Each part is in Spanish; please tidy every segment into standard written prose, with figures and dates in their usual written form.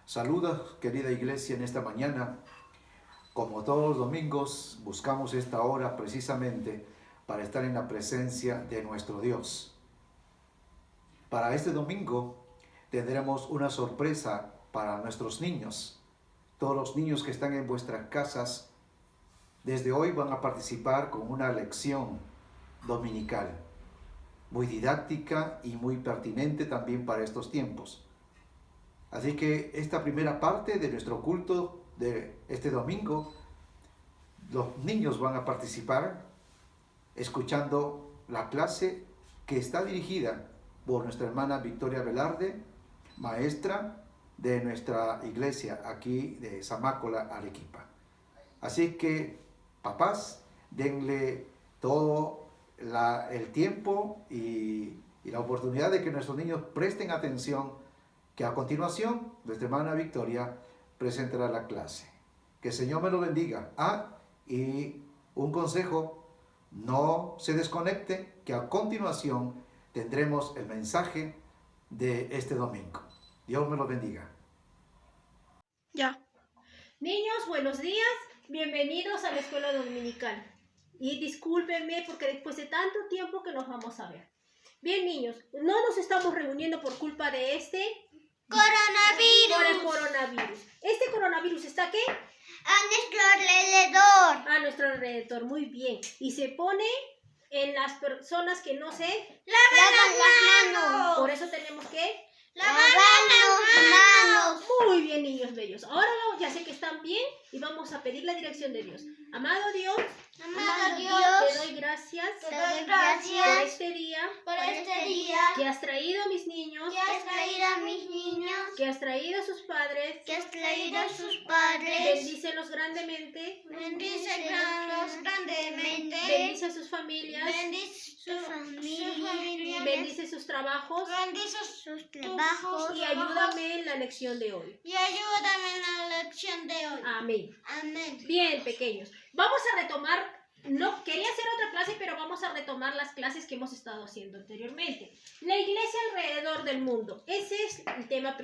Saludos, querida iglesia, en esta mañana. Como todos los domingos, buscamos esta hora precisamente para estar en la presencia de nuestro Dios. Para este domingo tendremos una sorpresa para nuestros niños. Todos los niños que están en vuestras casas, desde hoy van a participar con una lección dominical, muy didáctica y muy pertinente también para estos tiempos. Así que esta primera parte de nuestro culto de este domingo, los niños van a participar escuchando la clase que está dirigida por nuestra hermana Victoria Velarde, maestra de nuestra iglesia aquí de Zamácola, Arequipa. Así que, papás, denle todo el tiempo y la oportunidad de que nuestros niños presten atención, que a continuación nuestra hermana Victoria presentará la clase. Que el Señor me lo bendiga. Y un consejo, no se desconecte, que a continuación tendremos el mensaje de este domingo. Dios me lo bendiga. Ya. Niños, buenos días. Bienvenidos a la escuela dominical. Y discúlpenme porque después de tanto tiempo que nos vamos a ver. Bien, niños, no nos estamos reuniendo por culpa de este coronavirus. Por el coronavirus. ¿Este coronavirus está qué? A nuestro alrededor. A nuestro alrededor, muy bien. Y se pone en las personas que no se lavan las manos. Por eso tenemos que lavar las manos. Muy bien, niños bellos. Ahora ya sé que están bien y vamos a pedir la dirección de Dios. Amado Dios, te doy gracias, por este día, que has traído a mis niños, que has traído a sus padres, bendícelos grandemente, bendice a sus familias, bendice sus trabajos, y ayúdame en la lección de hoy. Amén. Bien, pequeños. Vamos a retomar, no quería hacer otra clase, pero vamos a retomar las clases que hemos estado haciendo anteriormente. La iglesia alrededor del mundo. Ese es el tema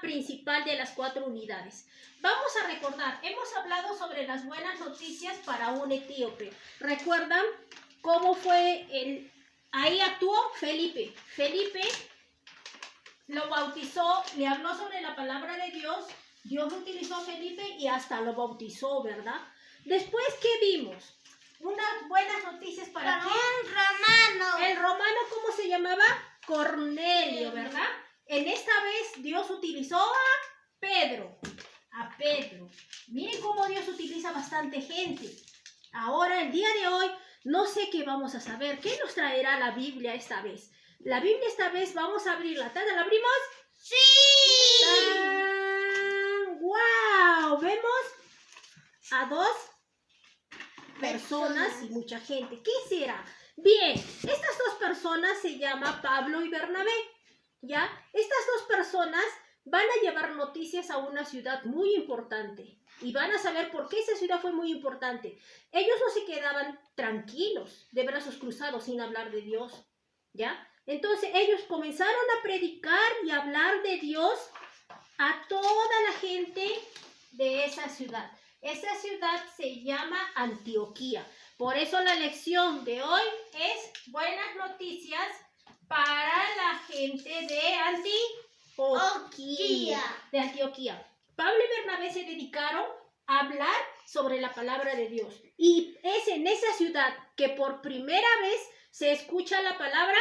principal de las 4 unidades. Vamos a recordar, hemos hablado sobre las buenas noticias para un etíope. ¿Recuerdan cómo fue ahí actuó Felipe? Felipe lo bautizó, le habló sobre la palabra de Dios. Dios utilizó a Felipe y hasta lo bautizó, ¿verdad? Después, ¿qué vimos? Unas buenas noticias para un romano. El romano, ¿cómo se llamaba? Cornelio, ¿verdad? En esta vez Dios utilizó a Pedro. Miren cómo Dios utiliza bastante gente. Ahora, el día de hoy, no sé qué vamos a saber. ¿Qué nos traerá la Biblia esta vez? La Biblia esta vez vamos a abrirla. ¿La abrimos? ¡Sí! ¡Wow! Vemos a 2 personas y mucha gente. ¿Qué será? Bien, estas 2 personas se llaman Pablo y Bernabé. ¿Ya? Estas 2 personas van a llevar noticias a una ciudad muy importante. Y van a saber por qué esa ciudad fue muy importante. Ellos no se quedaban tranquilos, de brazos cruzados, sin hablar de Dios. ¿Ya? Entonces ellos comenzaron a predicar y hablar de Dios a toda la gente de esa ciudad. Esa ciudad se llama Antioquía. Por eso la lección de hoy es buenas noticias para la gente de Antioquía. Pablo y Bernabé se dedicaron a hablar sobre la palabra de Dios. Y es en esa ciudad que por primera vez se escucha la palabra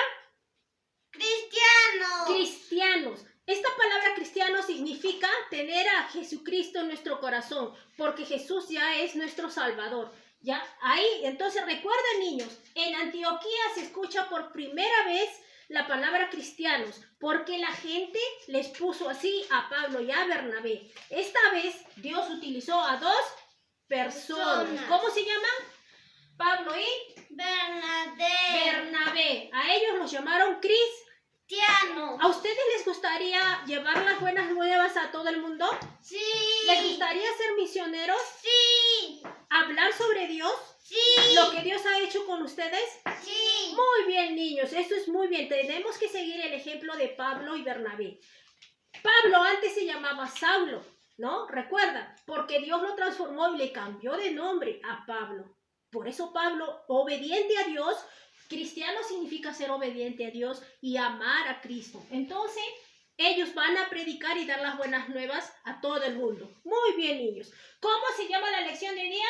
cristianos. Esta palabra cristiano significa tener a Jesucristo en nuestro corazón, porque Jesús ya es nuestro Salvador. ¿Ya? Ahí, entonces recuerden, niños, en Antioquía se escucha por primera vez la palabra cristianos, porque la gente les puso así a Pablo y a Bernabé. Esta vez Dios utilizó a 2 personas. ¿Cómo se llaman? Pablo y Bernabé. A ellos los llamaron cristianos. ¿A ustedes les gustaría llevar las buenas nuevas a todo el mundo? Sí. ¿Les gustaría ser misioneros? Sí. ¿Hablar sobre Dios? Sí. ¿Lo que Dios ha hecho con ustedes? Sí. Muy bien, niños, eso es muy bien. Tenemos que seguir el ejemplo de Pablo y Bernabé. Pablo antes se llamaba Saulo, ¿no? Recuerda, porque Dios lo transformó y le cambió de nombre a Pablo. Por eso Pablo, obediente a Dios, cristiano significa ser obediente a Dios y amar a Cristo. Entonces, ellos van a predicar y dar las buenas nuevas a todo el mundo. Muy bien, niños. ¿Cómo se llama la lección de día?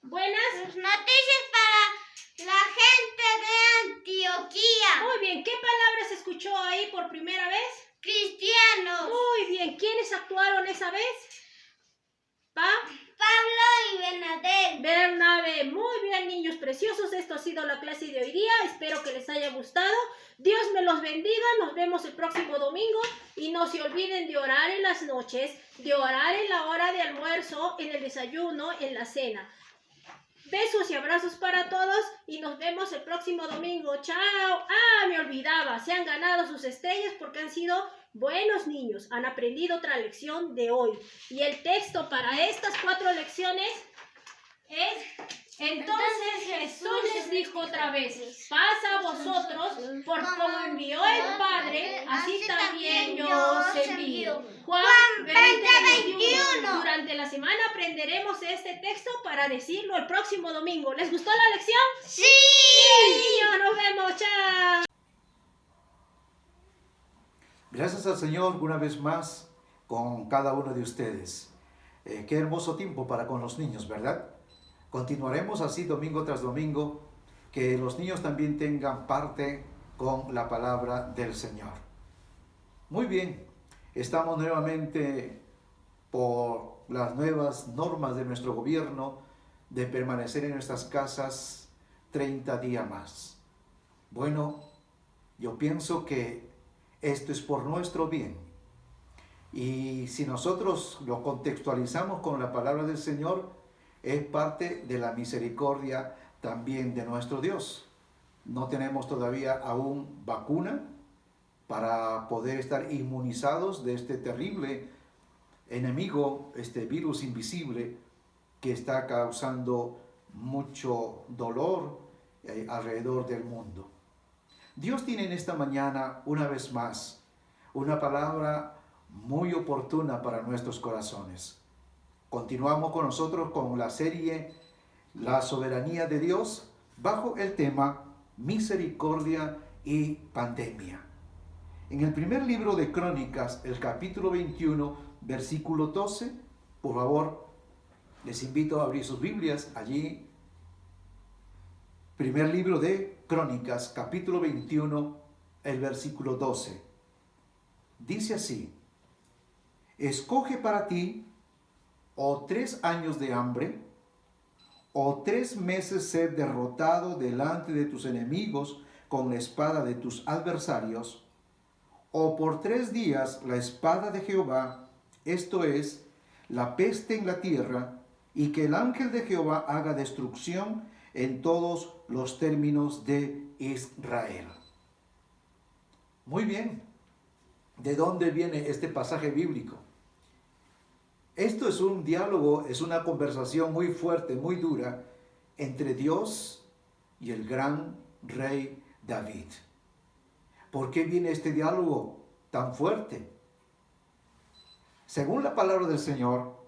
Buenas noticias para la gente de Antioquía. Muy bien. ¿Qué palabra se escuchó ahí por primera vez? Cristianos. Muy bien. ¿Quiénes actuaron esa vez? Pablo y Bernabé. Muy bien, niños preciosos. Esto ha sido la clase de hoy día. Espero que les haya gustado. Dios me los bendiga. Nos vemos el próximo domingo. Y no se olviden de orar en las noches, de orar en la hora de almuerzo, en el desayuno, en la cena. Besos y abrazos para todos y nos vemos el próximo domingo. ¡Chao! Me olvidaba. Se han ganado sus estrellas porque han sido buenos niños. Han aprendido otra lección de hoy. Y el texto para estas 4 lecciones es: entonces Jesús les dijo otra vez, paz a vosotros, por como envió el Padre, así también yo os envío. Juan 20:21. Durante la semana aprenderemos este texto para decirlo el próximo domingo. ¿Les gustó la lección? Sí. Niños, nos vemos. Chao. Gracias al Señor una vez más con cada uno de ustedes. Qué hermoso tiempo para con los niños, ¿verdad? Continuaremos así domingo tras domingo, que los niños también tengan parte con la palabra del Señor. Muy bien, estamos nuevamente por las nuevas normas de nuestro gobierno de permanecer en nuestras casas 30 días más. Bueno, yo pienso que esto es por nuestro bien. Y si nosotros lo contextualizamos con la palabra del Señor, es parte de la misericordia también de nuestro Dios. No tenemos todavía aún vacuna para poder estar inmunizados de este terrible enemigo, este virus invisible que está causando mucho dolor alrededor del mundo. Dios tiene en esta mañana, una vez más, una palabra muy oportuna para nuestros corazones. Continuamos con nosotros con la serie La soberanía de Dios bajo el tema misericordia y pandemia. En el primer libro de Crónicas, el capítulo 21, versículo 12, por favor, les invito a abrir sus Biblias allí. Primer libro de Crónicas, capítulo 21, el versículo 12. Dice así: escoge para ti o 3 años de hambre, o 3 meses ser derrotado delante de tus enemigos con la espada de tus adversarios, o por 3 días la espada de Jehová, esto es, la peste en la tierra, y que el ángel de Jehová haga destrucción en todos los términos de Israel. Muy bien, ¿de dónde viene este pasaje bíblico? Esto es un diálogo, es una conversación muy fuerte, muy dura, entre Dios y el gran rey David. ¿Por qué viene este diálogo tan fuerte? Según la palabra del Señor,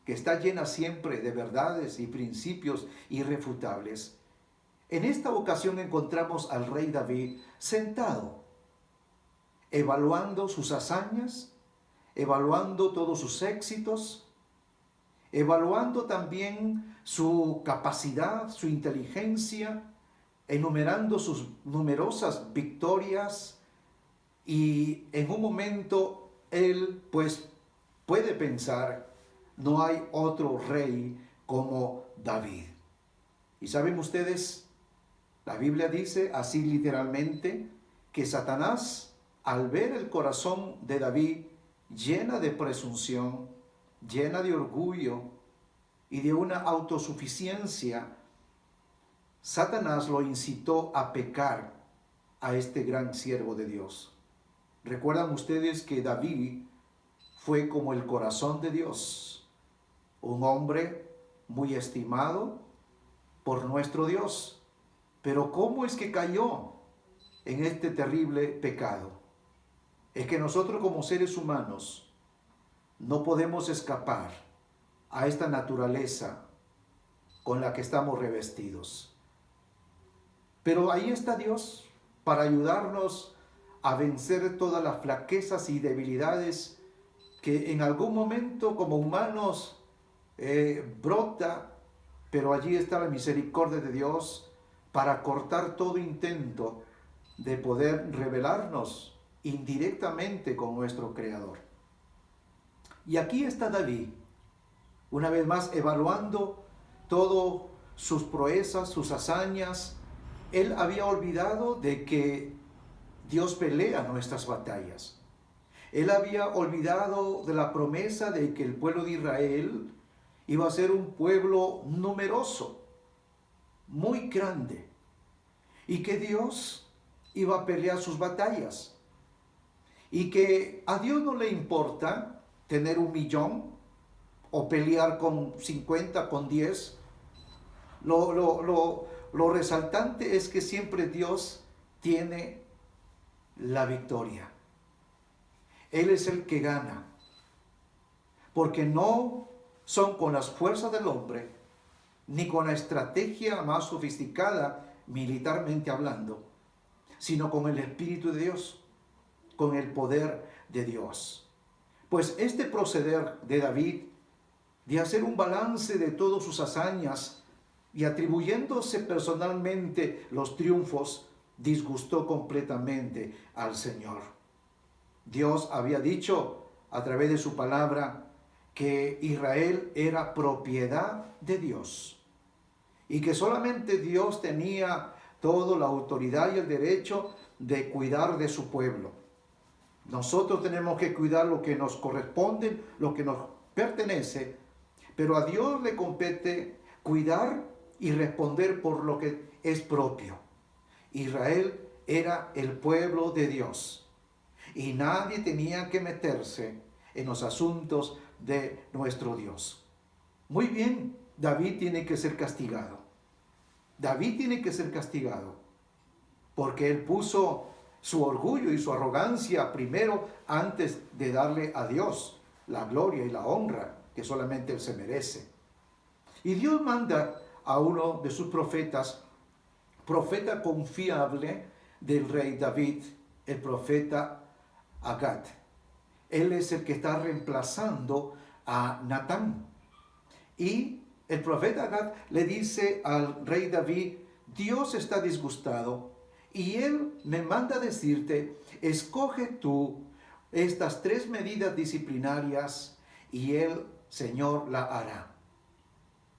que está llena siempre de verdades y principios irrefutables, en esta ocasión encontramos al rey David sentado, evaluando sus hazañas, evaluando todos sus éxitos, evaluando también su capacidad, su inteligencia, enumerando sus numerosas victorias, y en un momento él pues puede pensar, no hay otro rey como David. Y saben ustedes, la Biblia dice así literalmente, que Satanás, al ver el corazón de David llena de presunción, llena de orgullo y de una autosuficiencia, Satanás lo incitó a pecar a este gran siervo de Dios. ¿Recuerdan ustedes que David fue como el corazón de Dios? Un hombre muy estimado por nuestro Dios. Pero ¿cómo es que cayó en este terrible pecado? es que nosotros como seres humanos no podemos escapar a esta naturaleza con la que estamos revestidos. Pero ahí está Dios para ayudarnos a vencer todas las flaquezas y debilidades que en algún momento como humanos brota, pero allí está la misericordia de Dios para cortar todo intento de poder rebelarnos indirectamente con nuestro Creador. Y aquí está David, una vez más evaluando todas sus proezas, sus hazañas. Él había olvidado de que Dios pelea nuestras batallas. Él había olvidado de la promesa de que el pueblo de Israel iba a ser un pueblo numeroso, muy grande, y que Dios iba a pelear sus batallas. Y que a Dios no le importa tener 1 millón o pelear con 50, con 10. Lo resaltante es que siempre Dios tiene la victoria. Él es el que gana, porque no son con las fuerzas del hombre, ni con la estrategia más sofisticada militarmente hablando, sino con el Espíritu de Dios, con el poder de Dios. Pues este proceder de David, de hacer un balance de todas sus hazañas y atribuyéndose personalmente los triunfos, disgustó completamente al Señor. Dios había dicho a través de su palabra que Israel era propiedad de Dios y que solamente Dios tenía toda la autoridad y el derecho de cuidar de su pueblo. Nosotros tenemos que cuidar lo que nos corresponde, lo que nos pertenece, pero a Dios le compete cuidar y responder por lo que es propio. Israel era el pueblo de Dios y nadie tenía que meterse en los asuntos de nuestro Dios. Muy bien, David tiene que ser castigado. David tiene que ser castigado porque él puso su orgullo y su arrogancia primero antes de darle a Dios la gloria y la honra que solamente él se merece. Y Dios manda a uno de sus profetas, profeta confiable del rey David, el profeta Agad. Él es el que está reemplazando a Natán. Y el profeta Agad le dice al rey David, Dios está disgustado y él me manda decirte, escoge tú estas 3 medidas disciplinarias y el Señor la hará.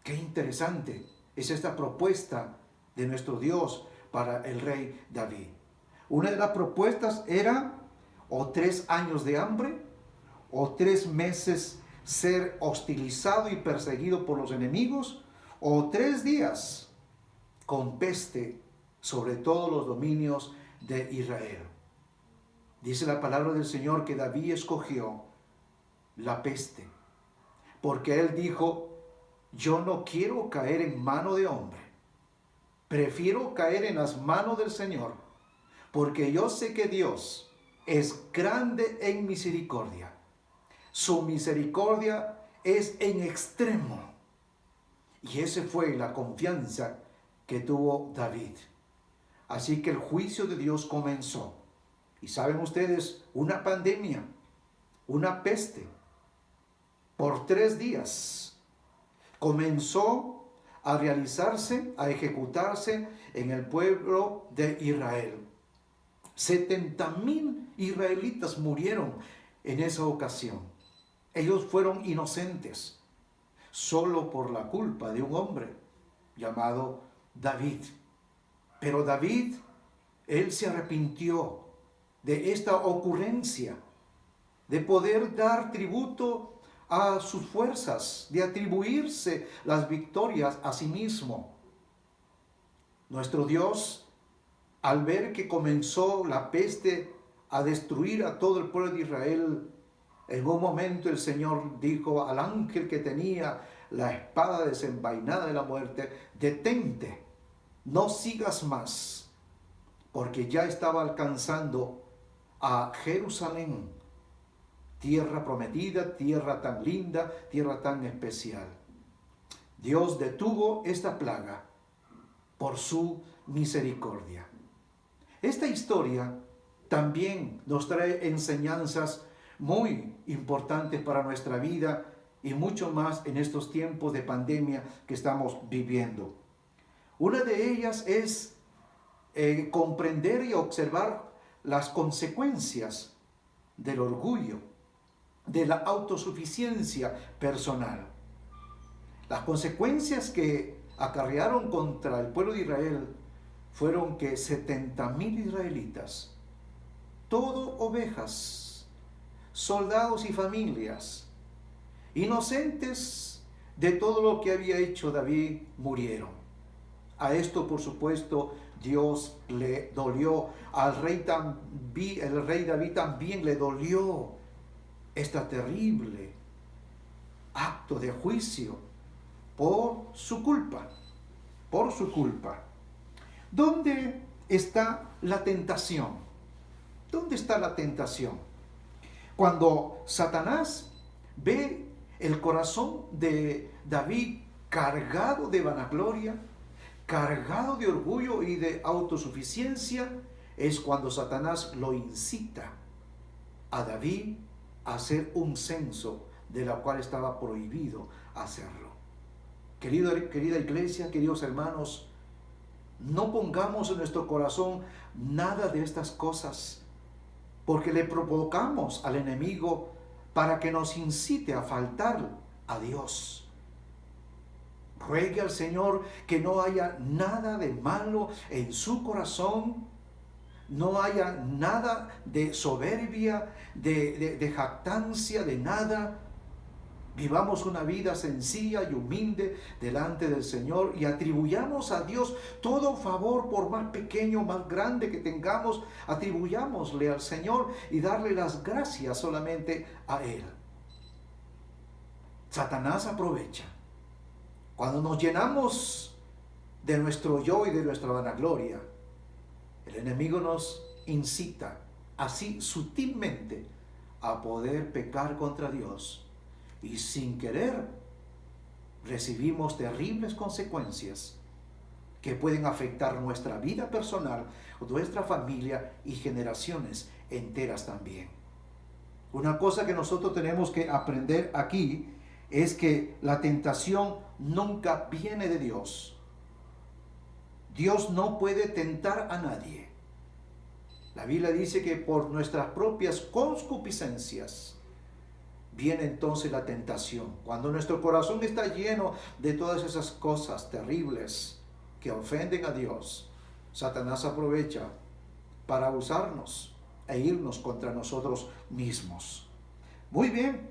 Qué interesante es esta propuesta de nuestro Dios para el rey David. Una de las propuestas era o 3 años de hambre o 3 meses ser hostilizado y perseguido por los enemigos o 3 días con peste sobre todos los dominios de Israel. Dice la palabra del Señor que David escogió la peste porque él dijo, yo no quiero caer en mano de hombre, prefiero caer en las manos del Señor, porque yo sé que Dios es grande en misericordia. Su misericordia es en extremo. Y esa fue la confianza que tuvo David. Así que el juicio de Dios comenzó. Y saben ustedes, una pandemia, una peste, por 3 días, comenzó a realizarse, a ejecutarse en el pueblo de Israel. 70,000 israelitas murieron en esa ocasión. Ellos fueron inocentes, solo por la culpa de un hombre llamado David. Pero David, él se arrepintió de esta ocurrencia, de poder dar tributo a sus fuerzas, de atribuirse las victorias a sí mismo. Nuestro Dios, al ver que comenzó la peste a destruir a todo el pueblo de Israel, en un momento el Señor dijo al ángel que tenía la espada desenvainada de la muerte, detente, no sigas más, porque ya estaba alcanzando a Jerusalén, tierra prometida, tierra tan linda, tierra tan especial. Dios detuvo esta plaga por su misericordia. Esta historia también nos trae enseñanzas muy importantes para nuestra vida y mucho más en estos tiempos de pandemia que estamos viviendo. Una de ellas es comprender y observar las consecuencias del orgullo, de la autosuficiencia personal. Las consecuencias que acarrearon contra el pueblo de Israel fueron que 70,000 israelitas, todo ovejas, soldados y familias, inocentes de todo lo que había hecho David, murieron. A esto, por supuesto, Dios le dolió. El rey David también le dolió esta terrible acto de juicio por su culpa. ¿Dónde está la tentación? ¿Dónde está la tentación? Cuando Satanás ve el corazón de David cargado de vanagloria, cargado de orgullo y de autosuficiencia, es cuando Satanás lo incita a David a hacer un censo de la cual estaba prohibido hacerlo. Querida iglesia, queridos hermanos, no pongamos en nuestro corazón nada de estas cosas, porque le provocamos al enemigo para que nos incite a faltar a Dios. Ruegue al Señor que no haya nada de malo en su corazón, no haya nada de soberbia, de jactancia, de nada. Vivamos una vida sencilla y humilde delante del Señor y atribuyamos a Dios todo favor, por más pequeño, más grande que tengamos, atribuyámosle al Señor y darle las gracias solamente a Él. Satanás aprovecha. Cuando nos llenamos de nuestro yo y de nuestra vanagloria, el enemigo nos incita así sutilmente a poder pecar contra Dios. Y sin querer recibimos terribles consecuencias que pueden afectar nuestra vida personal, nuestra familia y generaciones enteras también. Una cosa que nosotros tenemos que aprender aquí es que la tentación nunca viene de Dios. Dios no puede tentar a nadie. La Biblia dice que por nuestras propias concupiscencias viene entonces la tentación. Cuando nuestro corazón está lleno de todas esas cosas terribles que ofenden a Dios, Satanás aprovecha para usarnos e irnos contra nosotros mismos. Muy bien,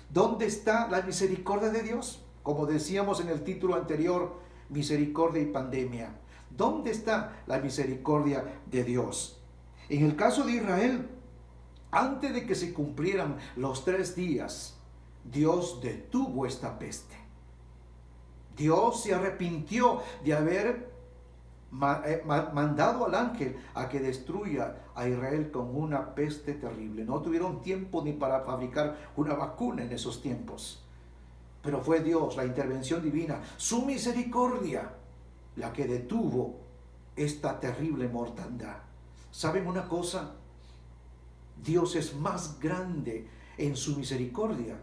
¿dónde está la misericordia de Dios? Como decíamos en el título anterior, misericordia y pandemia. ¿Dónde está la misericordia de Dios? En el caso de Israel, antes de que se cumplieran los 3 días, Dios detuvo esta peste. Dios se arrepintió de haber mandado al ángel a que destruya a Israel con una peste terrible. No tuvieron tiempo ni para fabricar una vacuna en esos tiempos. Pero fue Dios, la intervención divina, su misericordia, la que detuvo esta terrible mortandad. ¿Saben una cosa? Dios es más grande en su misericordia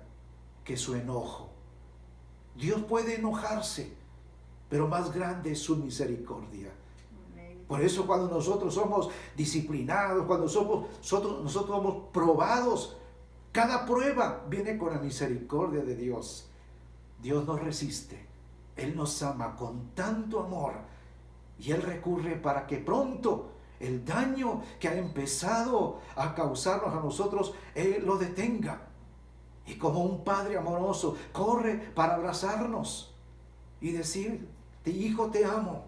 que su enojo. Dios puede enojarse, pero más grande es su misericordia. Por eso cuando nosotros somos disciplinados, cuando nosotros somos probados, cada prueba viene con la misericordia de Dios. Dios nos resiste, Él nos ama con tanto amor y Él recurre para que pronto el daño que ha empezado a causarnos a nosotros, Él lo detenga. Y como un padre amoroso, corre para abrazarnos y decir: hijo, te amo.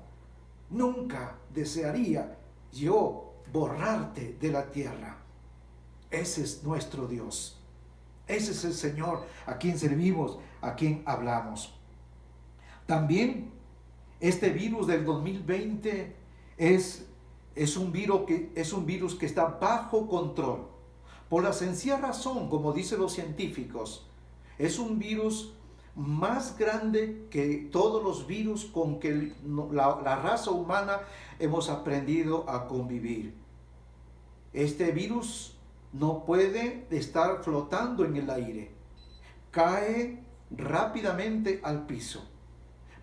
Nunca desearía yo borrarte de la tierra. Ese es nuestro Dios. Ese es el Señor a quien servimos, a quien hablamos. También este virus del 2020 es es un virus que está bajo control. Por la sencilla razón, como dicen los científicos, es un virus más grande que todos los virus con que la raza humana hemos aprendido a convivir. Este virus no puede estar flotando en el aire. Cae rápidamente al piso.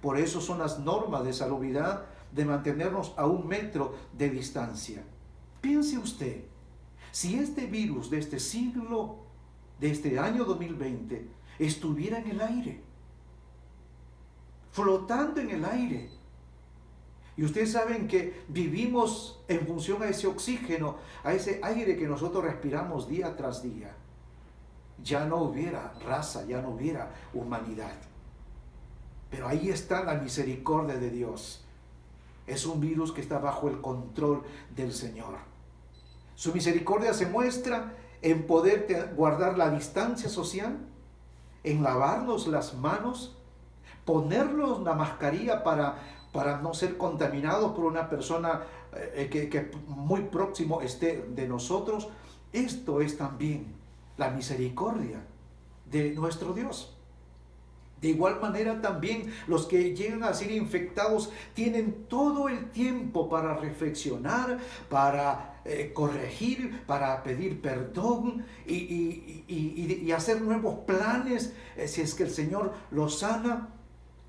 Por eso son las normas de salubridad de mantenernos a 1 metro de distancia. Piense usted, si este virus de este siglo, de este año 2020, estuviera en el aire, flotando en el aire, y ustedes saben que vivimos en función a ese oxígeno, a ese aire que nosotros respiramos día tras día, ya no hubiera raza, ya no hubiera humanidad. Pero ahí está la misericordia de Dios. Es un virus que está bajo el control del Señor. Su misericordia se muestra en poder guardar la distancia social, en lavarnos las manos, ponernos la mascarilla para no ser contaminados por una persona que muy próximo esté de nosotros. Esto es también la misericordia de nuestro Dios. De igual manera también los que llegan a ser infectados tienen todo el tiempo para reflexionar, para corregir, para pedir perdón y hacer nuevos planes si es que el Señor los sana.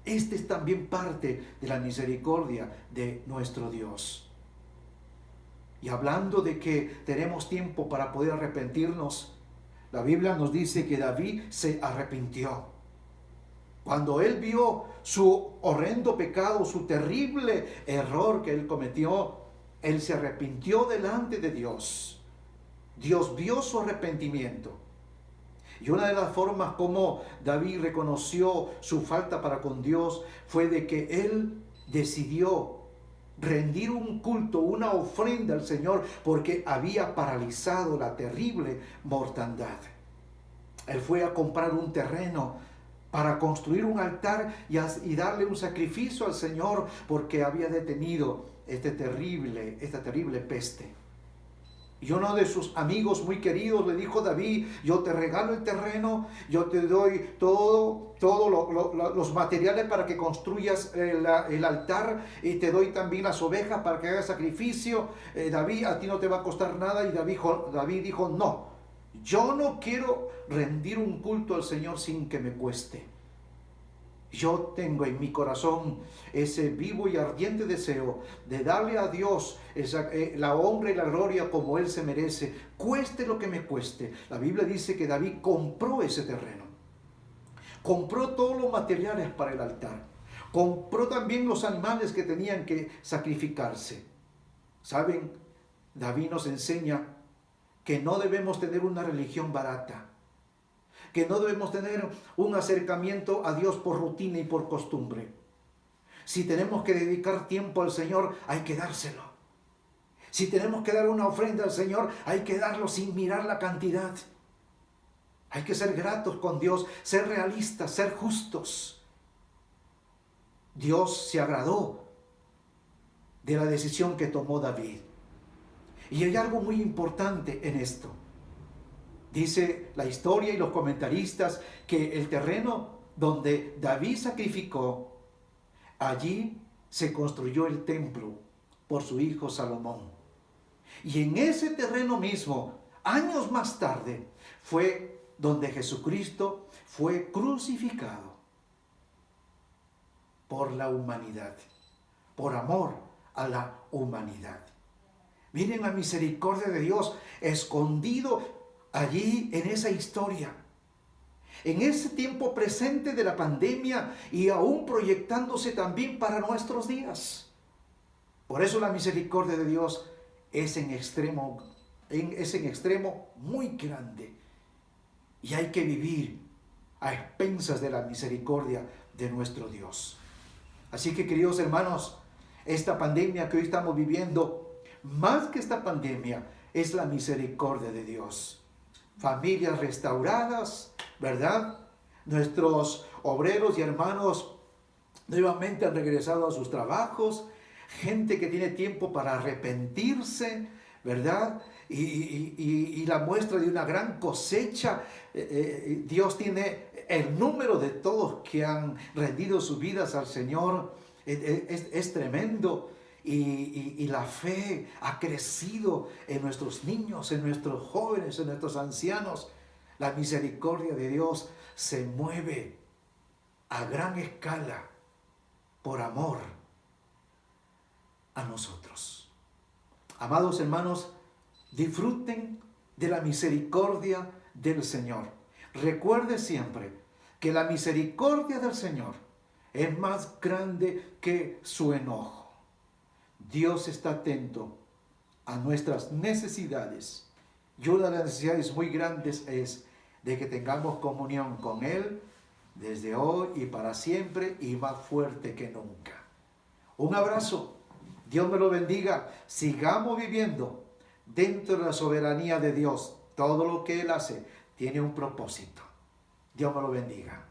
Este es también parte de la misericordia de nuestro Dios. Y hablando de que tenemos tiempo para poder arrepentirnos, la Biblia nos dice que David se arrepintió. Cuando él vio su horrendo pecado, su terrible error que él cometió, él se arrepintió delante de Dios. Dios vio su arrepentimiento. Y una de las formas como David reconoció su falta para con Dios fue de que él decidió rendir un culto, una ofrenda al Señor, porque había paralizado la terrible mortandad. Él fue a comprar un terreno para construir un altar y darle un sacrificio al Señor, porque había detenido esta terrible peste. Y uno de sus amigos muy queridos le dijo: David, yo te regalo el terreno, yo te doy todos los materiales para que construyas el altar, y te doy también las ovejas para que hagas sacrificio. David, a ti no te va a costar nada. Y David dijo: no, yo no quiero rendir un culto al Señor sin que me cueste. Yo tengo en mi corazón ese vivo y ardiente deseo de darle a Dios la honra y la gloria como Él se merece, cueste lo que me cueste. La Biblia dice que David compró ese terreno, compró todos los materiales para el altar, compró también los animales que tenían que sacrificarse. ¿Saben? David nos enseña que no debemos tener una religión barata, que no debemos tener un acercamiento a Dios por rutina y por costumbre. Si tenemos que dedicar tiempo al Señor, hay que dárselo. Si tenemos que dar una ofrenda al Señor, hay que darlo sin mirar la cantidad. Hay que ser gratos con Dios, ser realistas, ser justos. Dios se agradó de la decisión que tomó David. Y hay algo muy importante en esto. Dice la historia y los comentaristas que el terreno donde David sacrificó, allí se construyó el templo por su hijo Salomón. Y en ese terreno mismo, años más tarde, fue donde Jesucristo fue crucificado por la humanidad, por amor a la humanidad. Miren la misericordia de Dios escondido allí en esa historia, en ese tiempo presente de la pandemia y aún proyectándose también para nuestros días. Por eso la misericordia de Dios es en extremo muy grande, y hay que vivir a expensas de la misericordia de nuestro Dios. Así que, queridos hermanos, esta pandemia que hoy estamos viviendo, más que esta pandemia, es la misericordia de Dios. Familias restauradas, ¿verdad? Nuestros obreros y hermanos nuevamente han regresado a sus trabajos. gente que tiene tiempo para arrepentirse, ¿verdad? Y la muestra de una gran cosecha. Dios tiene el número de todos que han rendido sus vidas al Señor. Es tremendo. Y la fe ha crecido en nuestros niños, en nuestros jóvenes, en nuestros ancianos. La misericordia de Dios se mueve a gran escala por amor a nosotros. Amados hermanos, disfruten de la misericordia del Señor. Recuerde siempre que la misericordia del Señor es más grande que su enojo. Dios está atento a nuestras necesidades. Y una de las necesidades muy grandes es de que tengamos comunión con Él desde hoy y para siempre y más fuerte que nunca. Un abrazo. Dios me lo bendiga. Sigamos viviendo dentro de la soberanía de Dios. Todo lo que Él hace tiene un propósito. Dios me lo bendiga.